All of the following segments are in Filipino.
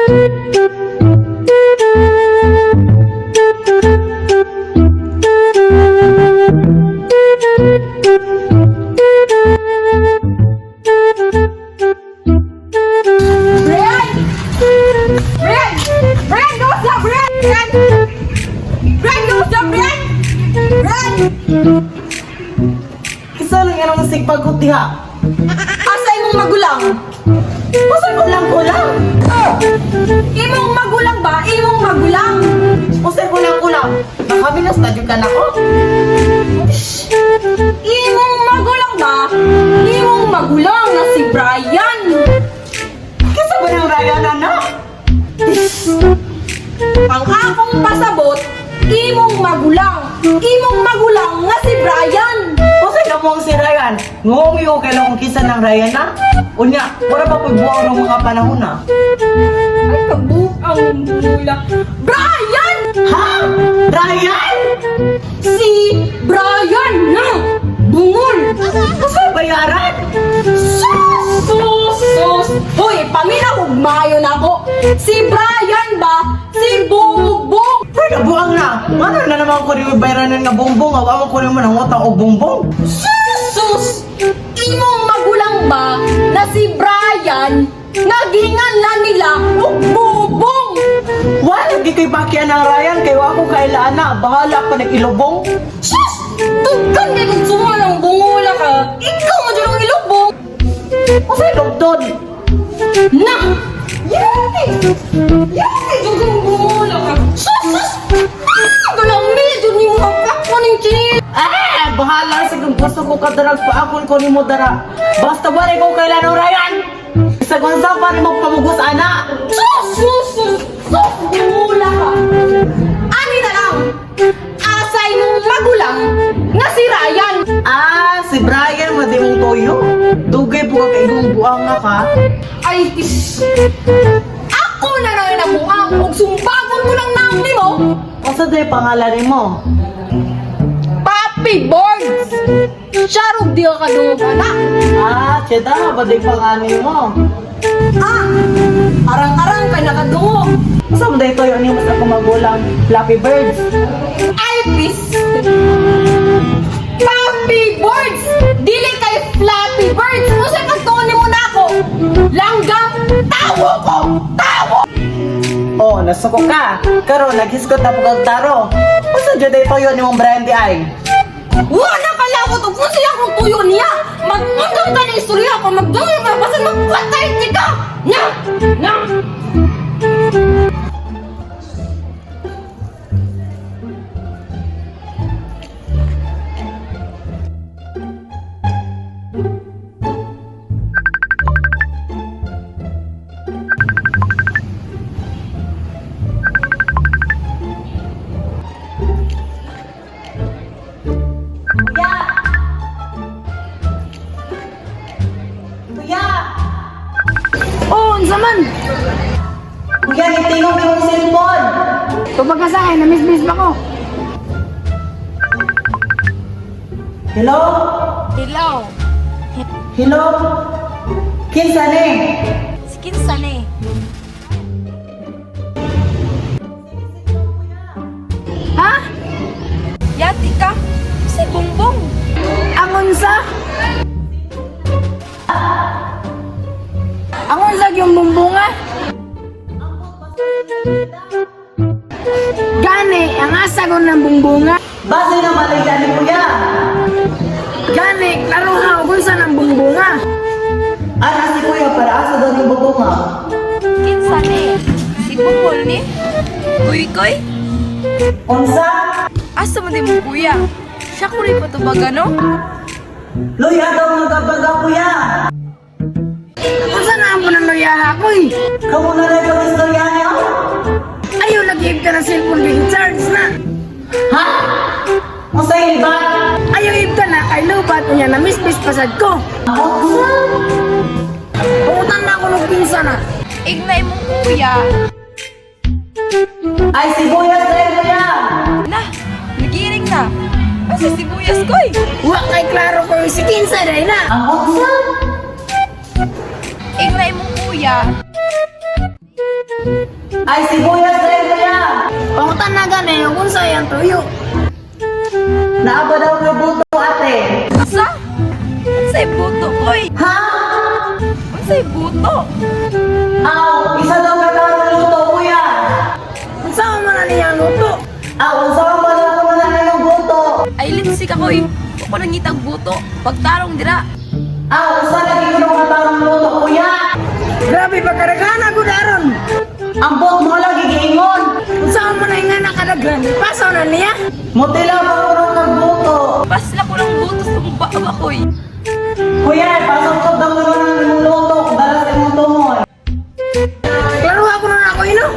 Brian! Brian! Brian, kamusta? Brian! Brian! Brian, kamusta? Brian! Brian! Isa lang yan ang sigpagot diha. Asa imong magulang? Masa kulang-kulang? Imong magulang ba? Imong magulang? Masa kulang-kulang? Nakaminas na dyan ka na ko? Imong magulang ba? Imong magulang na si Brian. Kisa ba ng Ryan, anak? Ang akong pasabot, imong magulang. Imong magulang nga si Brian. Masa na mo ang si Ryan? Ngong yung kailang kong kisa ng Ryan na? Unya, wala pa po buwang ng mga panahon na. Ay, kabuang mula. Brian! Ha? Ryan? Si Brian na bungol. Masa bayaran? Sus! Hoy, paminaw mayo na ako. Si Brian ba? Si Bugbog. Ay, nabuang na. Ano na naman ko rin bayranan nga bongbong? Awa ko rin mo ng utang o bongbong. Sus! Imong magulang ba na si Brian nagingan na nila og bubong? Wala, di kay bakyan ng Ryan. Kayo ako kailan na. Bahala pa nag-ilubong. Sus! Tugkan na kung sumanang bungula ka. Ikaw mo dyan ang ilubong. Masa lubdon? Na! Yaki! Yaki! Dyan kang bungula ka. Sus! Galamit! Dyan yung makak mo ng chin. Bahala sa kung gusto ko kadarag pa akon ko ni mo dara. Basta wala ko kailan ng Ryan. Sa gonsa pa rin mo pamugos, ana. Sus! Bungula ka. Ani na lang. Asay mong magulang nga si Ryan. Si Brian, madi mong toyo. Dugay po ka kaigong buang nga ka. Ay, ako na lang nabuang ug sumbagon ko lang naong ni mo. Asa day pangalan mo? Papi Boards! Charog di ka kadungog, anak. Cheda, ba day pangalan mo? Arang-arang kay nakadungog. Asa mo day toyo ni mo sa kumagulang? Flappy Birds. Ay, pis! Papi Boards! Dili kay Flappy Birds! Ano sa kagtuon mo na ako? Langgam! Tawo ko! Tawo! Oh, nasuko ka. Karon naghiskot na pugag taro. Asa jud day toyo ni mong Brian di ay? Wala ka lawot ug kung siya kung tuyo niya! Magundang ka ng istorya ko! Magdungay ka! Basta magpatay ka! Na! Kuya! Oh, unsa man? Kuya, itingog yung cellphone. Tubag ka sa akin, na-miss pa ko. Hello? Hello. Hello? Kinsa ni? Kinsa ni? Ha? Yati ka? Si Bongbong. Ang unsa? Ang unsa yung bumbunga? Gani, ang asagon ng bumbunga. Base na malayya ni Kuya. Gani, klaro ha, kung saan ang bumbunga. Ana si Kuya para asa daw yung bubunga. Kinsa ni? Si Bungol ni? Kuy? Unsa? Asa mo di mo kuya? Siya ko rin patubaga no? Luya daw magabaga Kuya. Kung saan na ako ng loyaha ko eh. Kamu na rin yung istorya niyo? Ayaw, nag-give ka ng cellphone din, charge na. Ha? Masayil ba? Ayaw, give ka na, kay lubat niya na miss-miss pasad ko. Pungutan na ako ng pinsa na. Ignay mo kuya. Ay, sibuyas na yun Kuya. Na, nagiring na. Asa sibuyas koy? Wa kay klaro ko yung si Kinsa day na. Ang oksa? Ignay mo kuya. Ay, sibuyas rin kuya. Pangutan na gani, kung sayang tuyo. Naaba daw may buto ate. Asa? Unsay buto, koy? Ha? Unsay buto? Aw, isa daw ka ng luto kuya. Kung saan mo na niya luto. Aw, unsa pa daw ko na yung buto. Ay, linsi ka, koy. Ako nangitag buto. Pagtarong dira. Aw, unsa lagi ko ng katawang luto kuya. Grabe, pagkaragahan ako daron. Ang buhok mo lagi giingon. Kung saan mo na nga nakalaglan, pasaw na niya. Mutila pa ko ng buto. Pasla ko ng buto sa baba, koy. Kuya, pasok daw mo ng imong luto. Dalas imong tumoy. Klaro ako na ako, ino.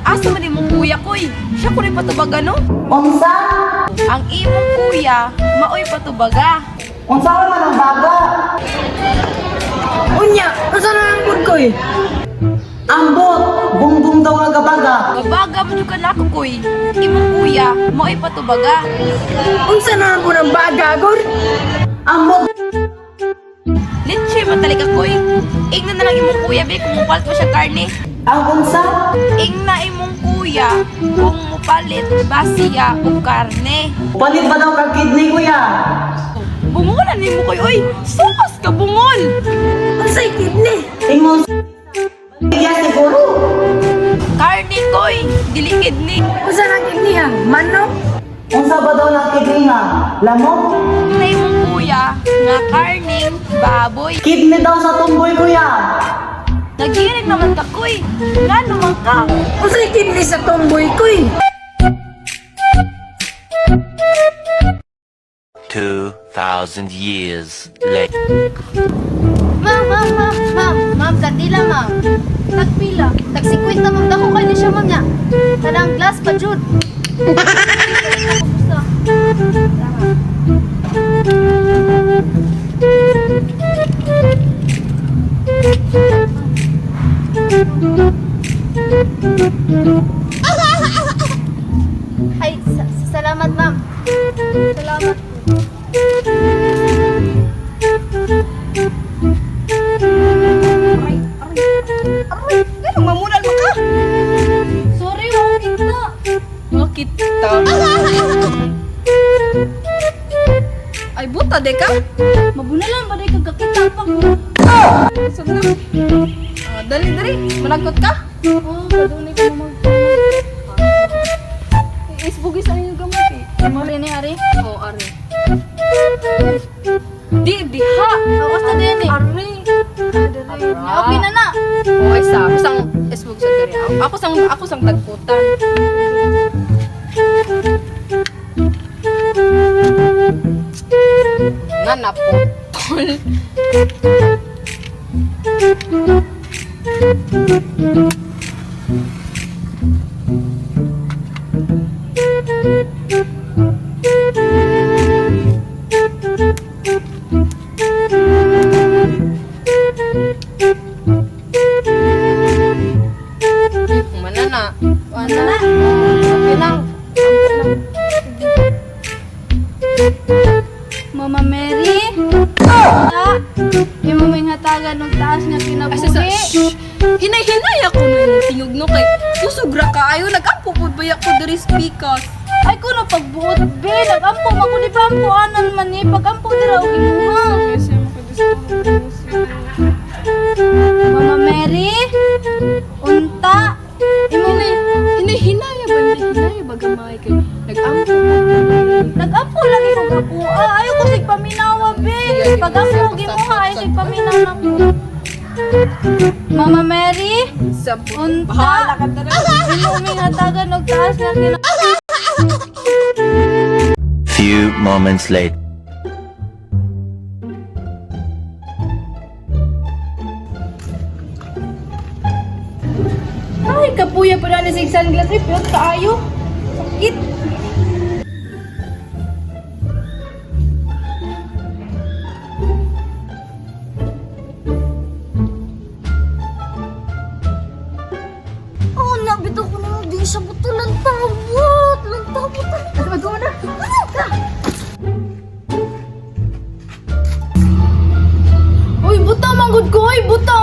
Asa man imong kuya, koy? Siya ko rin patubaga, no? Unsa? Ang imong kuya, maoy patubaga. Unsa man ang baga? Unya, kung saan na ang good ko eh. Ambot, bumbum daw nga gabaga. Babaga mo yung kanako, koy. Imong kuya, maoy patubaga. Kung saan na ang ng baga, agor. Ambot, Litsi man talaga, koy. Ingna na lang imong kuya, be, kung mupalit mo siya karne. ang unsa? Ingna imong kuya, kung mupalit ba siya o karne. Palit ba daw kang kidney kuya? Bungolan ni mo, koy, oy. Sukas ka, bungol. Kung sa'y kidney. Ingon iya siguro. Karne, koy. Dili kidney. Kung saan ang kidney ha? Manok? Unsa ba daw ng kidney nga? Lamok? Ingna imong kuya, nga karning baboy. Kidney daw sa tumboy kuya. Nagirig naman ka, koy. Nga naman ka. Kung sa'y kidney sa tomboy ko eh. 2,000 years later. Ma'am, kandila, ma'am. Tagpila. Tag-50, ma'am. Dako kayo ni siya, ma'am, niya. Kanang glass pa, Jud. Ay, salamat, ma'am. Salamat. Ganun, mamunan mo ka. Sorry, wala kita. Makita. Ay, buta, de ka. Mabunalan ba dahil kagkakita pa ko? Sabi na. Dali, dali. Managot ka. Oo, kadunay ko mag... Isbugis ang inyong gamit eh. Mali ni Ari? Oo, ari. Di, diha. Ako sa din eh. Ari. Okay na na. Oo, isa. Ako sang esbog sa diri. Ako sang tagputan. Nga naputol. Mana na? Ano na? Okay lang. Mama Mary? Ta? Yung mamay hatagan ng taas nga Ay, kinabuhi. shh! Hinay-hinay ako ng tingog no kay kusugra ka ayo nag-ampo pud ba ako diri speakers. Ay ko na pagbuot be, nag-ampo ako di pa ampo anan man ni pag-ampo dira og imuha. Mama Mary? Unta? Hinay-hinay ba hinay ba gamay kay nag-ampo Nag-ampo lagi ko gapo. Ayaw ko sig paminawa be. Pag-ampo og imuha ay sig paminaw na ko. Mama Mary? sa Unta? Inuming hatagan og taas nga kinabuhi. Few moments later. Ay, kapuya pa na sa sunglass. Ay, piyot kaayo. Sakit. Oh, nabito ko na di sa buto ng tabot. Ng tabot. Ano ba doon na? Uy, buta manggod ko. Uy, buta.